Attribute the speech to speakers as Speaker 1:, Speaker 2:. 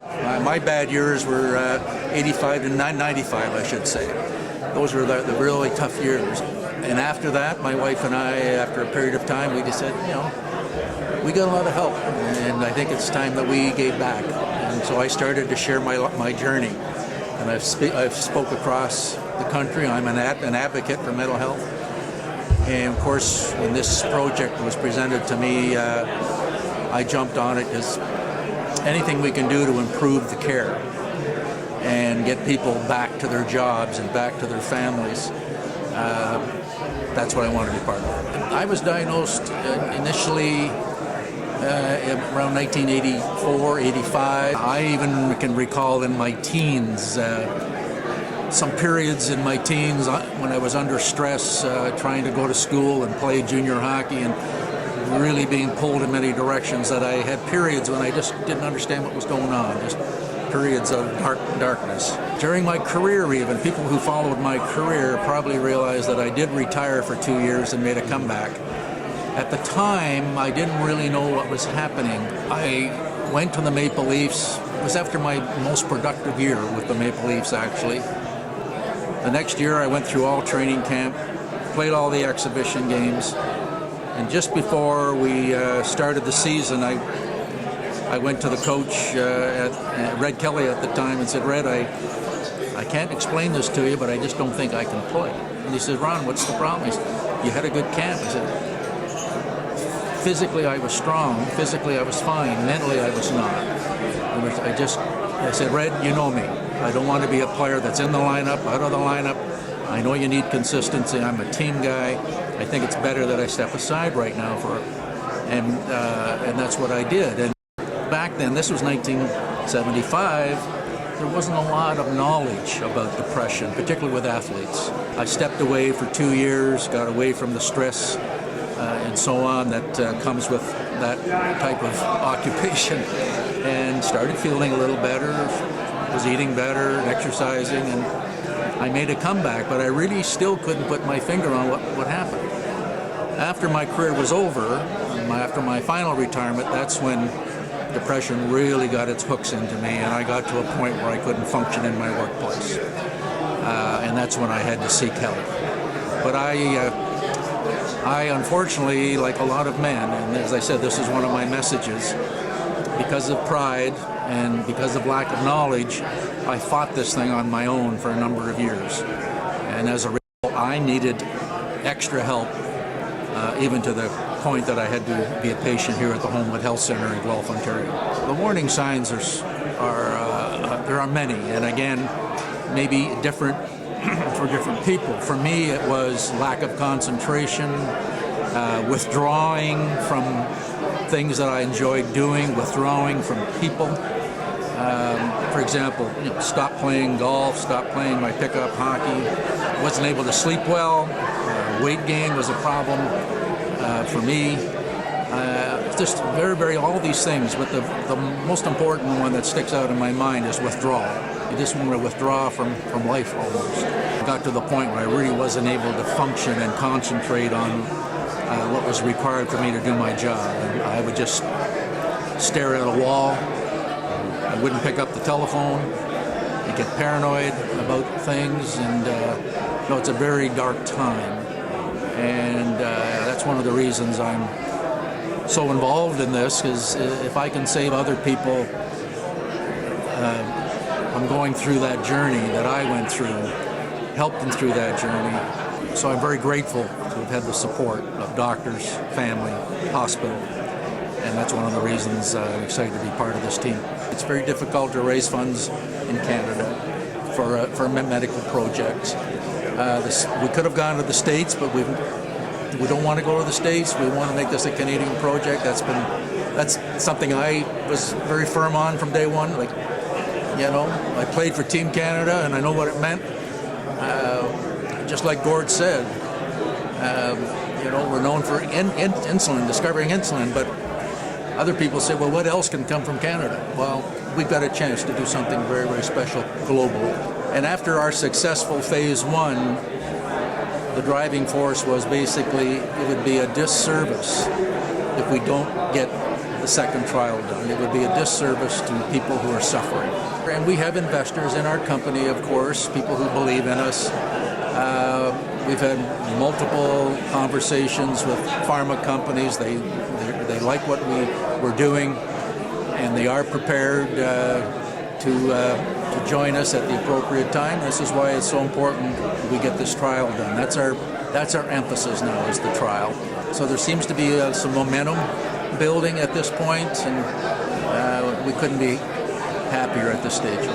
Speaker 1: My bad years were 85 to 95, I should say. Those were the really tough years. And after that, my wife and I, after a period of time, we just said, we got a lot of help, and I think it's time that we gave back. And so I started to share my journey. And I've spoke across the country. I'm an advocate for mental health. And of course, when this project was presented to me, I jumped on it because anything we can do to improve the care and get people back to their jobs and back to their families, that's what I want to be part of. I was diagnosed initially around 1984, 85. I even can recall in my teens, some periods in my teens when I was under stress, trying to go to school and play junior hockey and really being pulled in many directions, that I had periods when I just didn't understand what was going on, just periods of darkness. During my career even, people who followed my career probably realized that I did retire for 2 years and made a comeback. At the time, I didn't really know what was happening. I went to the Maple Leafs. It was after my most productive year with the Maple Leafs, actually. The next year, I went through all training camp, played all the exhibition games, and just before we started the season, I went to the coach, Red Kelly at the time, and said, Red, I can't explain this to you, but I just don't think I can play. And he said, Ron, what's the problem? He said, you had a good camp. I said, physically I was strong, physically I was fine, mentally I was not. I said, Red, you know me. I don't want to be a player that's in the lineup, out of the lineup. I know you need consistency. I'm a team guy. I think it's better that I step aside right now and that's what I did. And back then, this was 1975, there wasn't a lot of knowledge about depression, particularly with athletes. I stepped away for 2 years, got away from the stress and so on that comes with that type of occupation, and started feeling a little better, was eating better, exercising, and I made a comeback, but I really still couldn't put my finger on what happened. After my career was over, after my final retirement, that's when depression really got its hooks into me, and I got to a point where I couldn't function in my workplace. And that's when I had to seek help. But I unfortunately, like a lot of men, and as I said, this is one of my messages, because of pride and because of lack of knowledge, I fought this thing on my own for a number of years. And as a result, I needed extra help, even to the point that I had to be a patient here at the Homewood Health Center in Guelph, Ontario. The warning signs there are many, and again, maybe different for different people. For me, it was lack of concentration, withdrawing from things that I enjoyed doing, withdrawing from people. For example, stop playing golf, stop playing my pickup hockey, wasn't able to sleep well, weight gain was a problem for me. Just very, all these things, but the most important one that sticks out in my mind is withdrawal. You just want to withdraw from life almost. I got to the point where I really wasn't able to function and concentrate on what was required for me to do my job. And I would just stare at a wall. I wouldn't pick up the telephone. I get paranoid about things, and it's a very dark time. And that's one of the reasons I'm so involved in this, because if I can save other people from going through that journey that I went through, help them through that journey. So I'm very grateful to have had the support of doctors, family, hospital, and that's one of the reasons I'm excited to be part of this team. It's very difficult to raise funds in Canada for medical projects. We could have gone to the States, but we don't want to go to the States. We want to make this a Canadian project. That's something I was very firm on from day one. I played for Team Canada, and I know what it meant. Just like Gord said, we're known for insulin, discovering insulin, but other people say, well, what else can come from Canada? Well, we've got a chance to do something very, very special globally. And after our successful phase one, the driving force was basically it would be a disservice if we don't get the second trial done. It would be a disservice to people who are suffering. And we have investors in our company, of course, people who believe in us. We've had multiple conversations with pharma companies. They like what we're doing, and they are prepared to join us at the appropriate time. This is why it's so important that we get this trial done. That's our emphasis now, is the trial. So there seems to be some momentum building at this point, and we couldn't be happier at this stage.